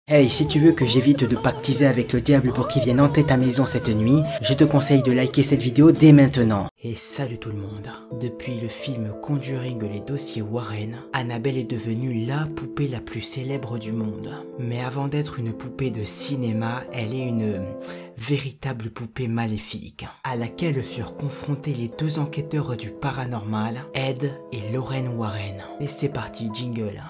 Hey, si tu veux que j'évite de pactiser avec le diable pour qu'il vienne hanter ta maison cette nuit, je te conseille de liker cette vidéo dès maintenant. Et salut tout le monde. Depuis le film Conjuring les dossiers Warren, Annabelle est devenue la poupée la plus célèbre du monde. Mais avant d'être une poupée de cinéma, elle est une véritable poupée maléfique, à laquelle furent confrontés les deux enquêteurs du paranormal, Ed et Lorraine Warren. Et c'est parti, jingle.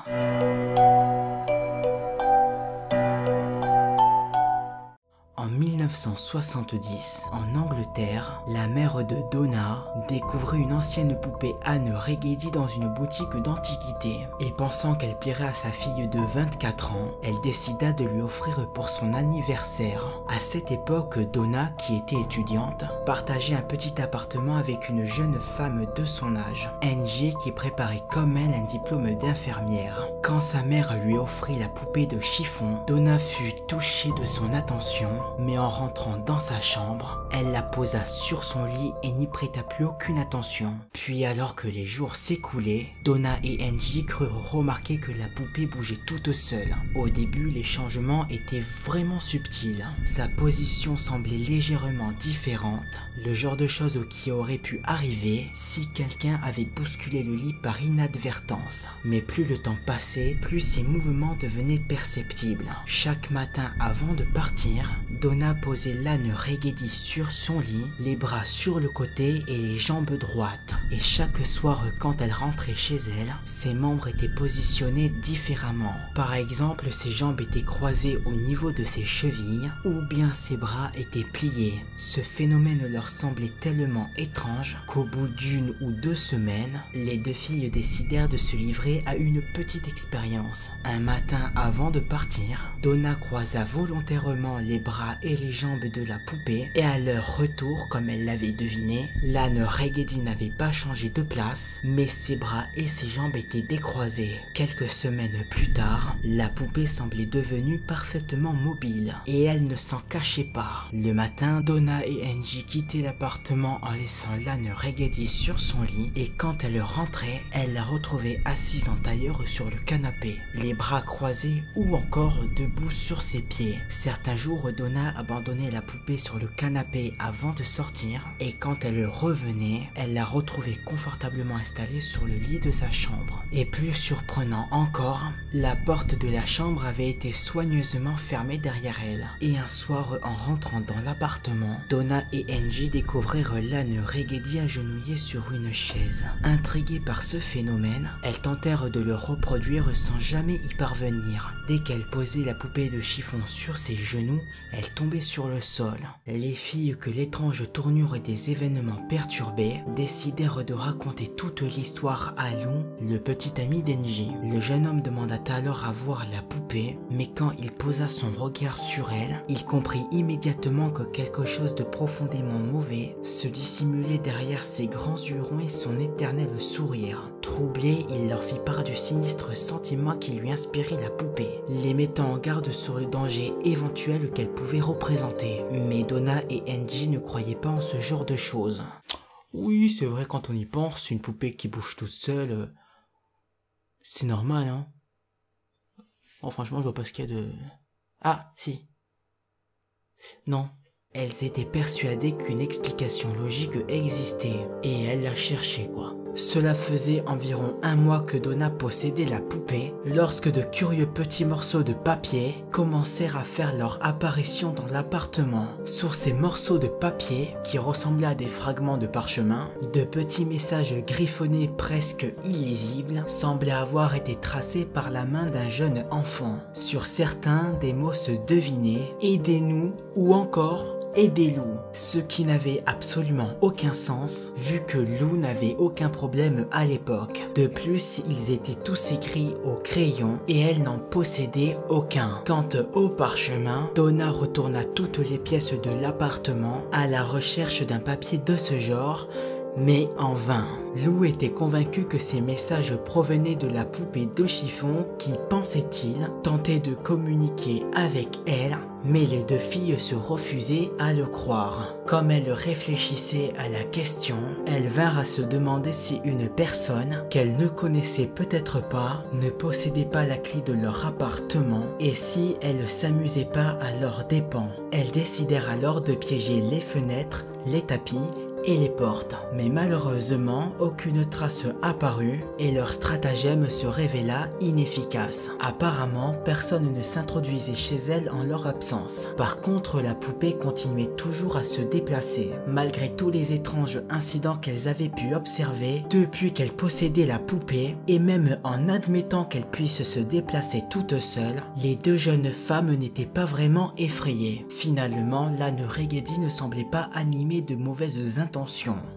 En 1970, en Angleterre, la mère de Donna découvrit une ancienne poupée Anne Regedi dans une boutique d'antiquités. Et pensant qu'elle plairait à sa fille de 24 ans, elle décida de lui offrir pour son anniversaire. À cette époque, Donna, qui était étudiante, partageait un petit appartement avec une jeune femme de son âge, Angie, qui préparait comme elle un diplôme d'infirmière. Quand sa mère lui offrit la poupée de chiffon, Donna fut touchée de son attention, mais en rentrant dans sa chambre, elle la posa sur son lit et n'y prêta plus aucune attention. Puis alors que les jours s'écoulaient, Donna et Angie crurent remarquer que la poupée bougeait toute seule. Au début, les changements étaient vraiment subtils. Sa position semblait légèrement différente, le genre de chose qui aurait pu arriver si quelqu'un avait bousculé le lit par inadvertance. Mais plus le temps passait, plus ses mouvements devenaient perceptibles. Chaque matin avant de partir, Donna posait l'âne Regedi sur son lit, les bras sur le côté et les jambes droites. Et chaque soir quand elle rentrait chez elle, ses membres étaient positionnés différemment. Par exemple, ses jambes étaient croisées au niveau de ses chevilles ou bien ses bras étaient pliés. Ce phénomène leur semblait tellement étrange qu'au bout d'une ou 2 semaines, les deux filles décidèrent de se livrer à une petite expérience. Un matin avant de partir, Donna croisa volontairement les bras et les jambes de la poupée et à leur retour, comme elle l'avait deviné, l'âne Regedi n'avait pas changé de place, mais ses bras et ses jambes étaient décroisés. Quelques semaines plus tard, la poupée semblait devenue parfaitement mobile et elle ne s'en cachait pas. Le matin, Donna et Angie quittaient l'appartement en laissant l'âne Regedi sur son lit et quand elle rentrait, elle la retrouvait assise en tailleur sur le canapé, les bras croisés ou encore debout sur ses pieds. Certains jours, Donna abandonnait la poupée sur le canapé avant de sortir et quand elle revenait, elle la retrouvait confortablement installée sur le lit de sa chambre. Et plus surprenant encore, la porte de la chambre avait été soigneusement fermée derrière elle. Et un soir, en rentrant dans l'appartement, Donna et Angie découvrirent l'âne Regedi agenouillé sur une chaise. Intriguées par ce phénomène, elles tentèrent de le reproduire sans jamais y parvenir. Dès qu'elle posait la poupée de chiffon sur ses genoux, elle tombait sur le sol. Les filles, que l'étrange tournure des événements perturbaient, décidèrent de raconter toute l'histoire à Lou, le petit ami d'Angie. Le jeune homme demanda alors à voir la poupée, mais quand il posa son regard sur elle, il comprit immédiatement que quelque chose de profondément mauvais se dissimulait derrière ses grands yeux ronds et son éternel sourire. Troublé, il leur fit part du sinistre sentiment qui lui inspirait la poupée, les mettant en garde sur le danger éventuel qu'elle pouvait représenter. Mais Donna et Angie ne croyaient pas en ce genre de choses. Oui, c'est vrai, quand on y pense, une poupée qui bouge toute seule, c'est normal, hein. Bon, franchement, je vois pas ce qu'il y a de... Ah, si. Non. Elles étaient persuadées qu'une explication logique existait, et elles la cherchaient, quoi. Cela faisait environ 1 mois que Donna possédait la poupée, lorsque de curieux petits morceaux de papier commencèrent à faire leur apparition dans l'appartement. Sur ces morceaux de papier, qui ressemblaient à des fragments de parchemin, de petits messages griffonnés presque illisibles semblaient avoir été tracés par la main d'un jeune enfant. Sur certains, des mots se devinaient « Aidez-nous » ou encore aidez-Lou, ce qui n'avait absolument aucun sens vu que Lou n'avait aucun problème à l'époque. De plus, ils étaient tous écrits au crayon et elle n'en possédait aucun. Quant au parchemin, Donna retourna toutes les pièces de l'appartement à la recherche d'un papier de ce genre, Mais en vain. Lou était convaincu que ces messages provenaient de la poupée de chiffon qui, pensait-il, tentait de communiquer avec elle, mais les deux filles se refusaient à le croire. Comme elles réfléchissaient à la question, elles vinrent à se demander si une personne qu'elles ne connaissaient peut-être pas ne possédait pas la clé de leur appartement et si elles ne s'amusaient pas à leurs dépens. Elles décidèrent alors de piéger les fenêtres, les tapis et les portes. Mais malheureusement, aucune trace apparut et leur stratagème se révéla inefficace. Apparemment, personne ne s'introduisait chez elles en leur absence. Par contre, la poupée continuait toujours à se déplacer. Malgré tous les étranges incidents qu'elles avaient pu observer depuis qu'elles possédaient la poupée, et même en admettant qu'elle puisse se déplacer toute seule, les deux jeunes femmes n'étaient pas vraiment effrayées. Finalement, l'âne Regedi ne semblait pas animée de mauvaises intentions.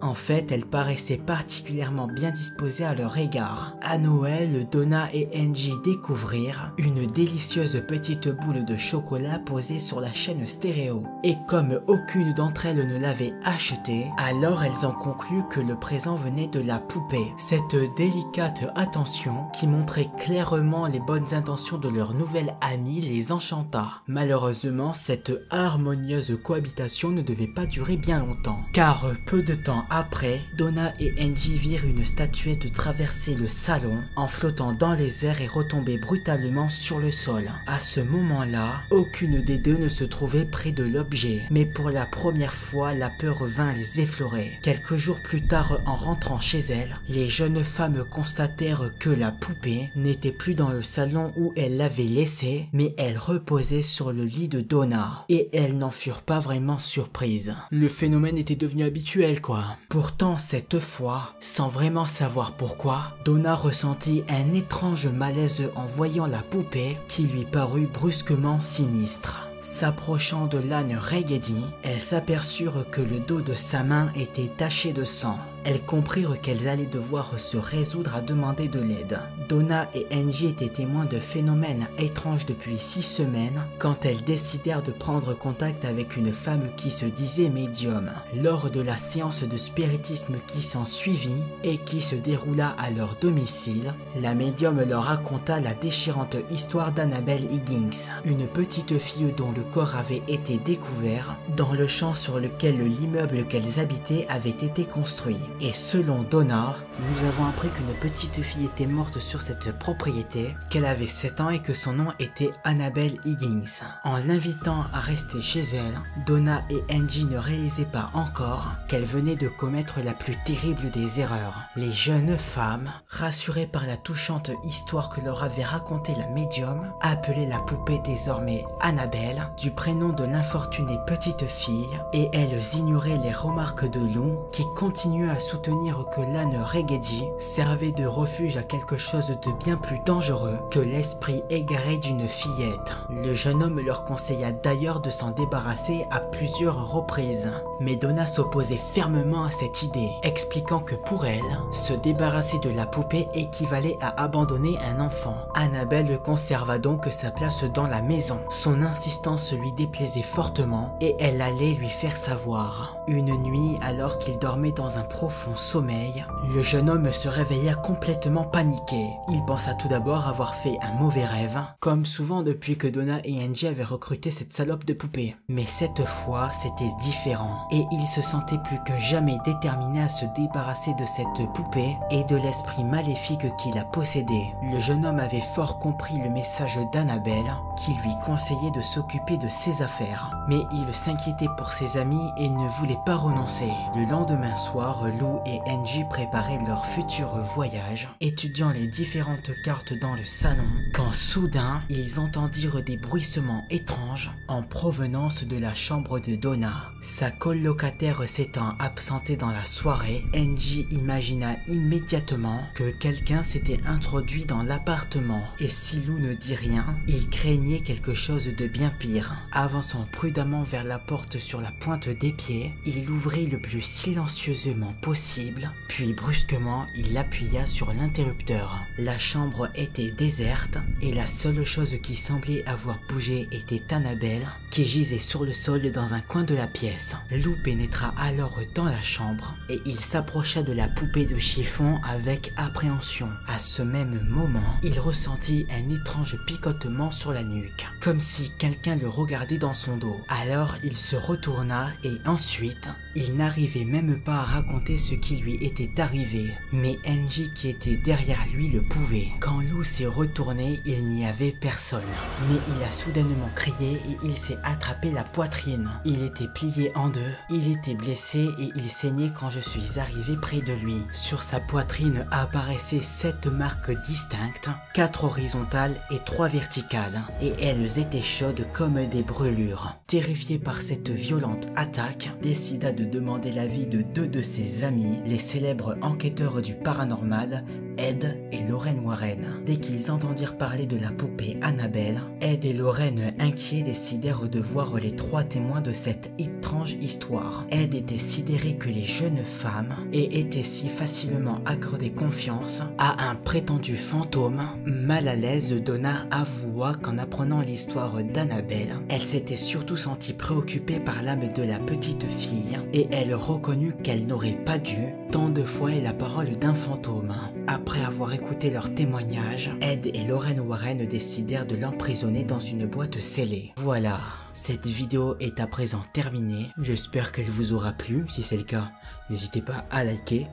En fait, elle paraissait particulièrement bien disposée à leur égard. À Noël, Donna et Angie découvrirent une délicieuse petite boule de chocolat posée sur la chaîne stéréo. Et comme aucune d'entre elles ne l'avait achetée, alors elles ont conclu que le présent venait de la poupée. Cette délicate attention, qui montrait clairement les bonnes intentions de leur nouvelle amie, les enchanta. Malheureusement, cette harmonieuse cohabitation ne devait pas durer bien longtemps, car peu de temps après, Donna et Angie virent une statuette traverser le salon en flottant dans les airs et retomber brutalement sur le sol. À ce moment-là, aucune des deux ne se trouvait près de l'objet, mais pour la première fois, la peur vint les effleurer. Quelques jours plus tard, en rentrant chez elles, les jeunes femmes constatèrent que la poupée n'était plus dans le salon où elles l'avaient laissée, mais elle reposait sur le lit de Donna, et elles n'en furent pas vraiment surprises. Le phénomène était devenu habituel quoi. Pourtant cette fois, sans vraiment savoir pourquoi, Donna ressentit un étrange malaise en voyant la poupée qui lui parut brusquement sinistre. S'approchant de l'âne Regedi, elles s'aperçurent que le dos de sa main était taché de sang. Elles comprirent qu'elles allaient devoir se résoudre à demander de l'aide. Donna et Angie étaient témoins de phénomènes étranges depuis 6 semaines quand elles décidèrent de prendre contact avec une femme qui se disait médium. Lors de la séance de spiritisme qui s'en suivit et qui se déroula à leur domicile, la médium leur raconta la déchirante histoire d'Annabelle Higgins, une petite fille dont le corps avait été découvert dans le champ sur lequel l'immeuble qu'elles habitaient avait été construit. Et selon Donna, nous avons appris qu'une petite fille était morte sur cette propriété, qu'elle avait 7 ans et que son nom était Annabelle Higgins. En l'invitant à rester chez elle, Donna et Angie ne réalisaient pas encore qu'elles venaient de commettre la plus terrible des erreurs. Les jeunes femmes, rassurées par la touchante histoire que leur avait racontée la médium, appelaient la poupée désormais Annabelle, du prénom de l'infortunée petite fille, et elles ignoraient les remarques de Lou qui continuait à soutenir que l'âne Regedi servait de refuge à quelque chose de bien plus dangereux que l'esprit égaré d'une fillette. Le jeune homme leur conseilla d'ailleurs de s'en débarrasser à plusieurs reprises. Mais Donna s'opposait fermement à cette idée, expliquant que pour elle, se débarrasser de la poupée équivalait à abandonner un enfant. Annabelle conserva donc sa place dans la maison. Son insistance lui déplaisait fortement et elle allait lui faire savoir. Une nuit, alors qu'il dormait dans un profond sommeil, le jeune homme se réveilla complètement paniqué. Il pensa tout d'abord avoir fait un mauvais rêve, comme souvent depuis que Donna et Angie avaient recruté cette salope de poupée. Mais cette fois, c'était différent, et il se sentait plus que jamais déterminé à se débarrasser de cette poupée et de l'esprit maléfique qui la possédait. Le jeune homme avait fort compris le message d'Annabelle, qui lui conseillait de s'occuper de ses affaires. Mais il s'inquiétait pour ses amis et ne voulait pas renoncer. Le lendemain soir, Lou et Angie préparaient leur futur voyage, étudiant les différentes cartes dans le salon, quand soudain, ils entendirent des bruissements étranges en provenance de la chambre de Donna. Sa colocataire s'étant absentée dans la soirée, Angie imagina immédiatement que quelqu'un s'était introduit dans l'appartement, et si Lou ne dit rien, il craignait quelque chose de bien pire. Avançant prudemment vers la porte sur la pointe des pieds, il l'ouvrit le plus silencieusement possible. Puis brusquement, il appuya sur l'interrupteur. La chambre était déserte et la seule chose qui semblait avoir bougé était Annabelle qui gisait sur le sol dans un coin de la pièce. Lou pénétra alors dans la chambre et il s'approcha de la poupée de chiffon avec appréhension. À ce même moment, il ressentit un étrange picotement sur la nuque, comme si quelqu'un le regardait dans son dos. Alors il se retourna et ensuite, il n'arrivait même pas à raconter ce qui lui était arrivé. Mais Angie qui était derrière lui le pouvait. Quand Lou s'est retourné, il n'y avait personne. Mais il a soudainement crié et il s'est attrapé la poitrine. Il était plié en deux, il était blessé et il saignait quand je suis arrivé près de lui. Sur sa poitrine apparaissaient 7 marques distinctes, 4 horizontales et 3 verticales, et elles étaient chaudes comme des brûlures. Terrifié par cette violente attaque, décida de demander l'avis de 2 de ses amis, les célèbres enquêteurs du paranormal, Ed et Lorraine Warren. Dès qu'ils entendirent parler de la poupée Annabelle, Ed et Lorraine, inquiets, décidèrent de voir les 3 témoins de cette étrange histoire. Ed était sidéré que les jeunes femmes aient été si facilement accordé confiance à un prétendu fantôme. Mal à l'aise, Donna avoua qu'en apprenant l'histoire d'Annabelle, elle s'était surtout sentie préoccupée par l'âme de la petite fille et elle reconnut qu'elle n'aurait pas dû tant de fois la parole d'un fantôme. Après avoir écouté leur témoignage, Ed et Lorraine Warren décidèrent de l'emprisonner dans une boîte scellée. Voilà, cette vidéo est à présent terminée. J'espère qu'elle vous aura plu. Si c'est le cas, n'hésitez pas à liker,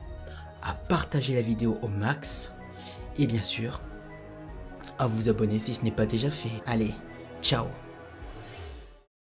à partager la vidéo au max et bien sûr, à vous abonner si ce n'est pas déjà fait. Allez, ciao!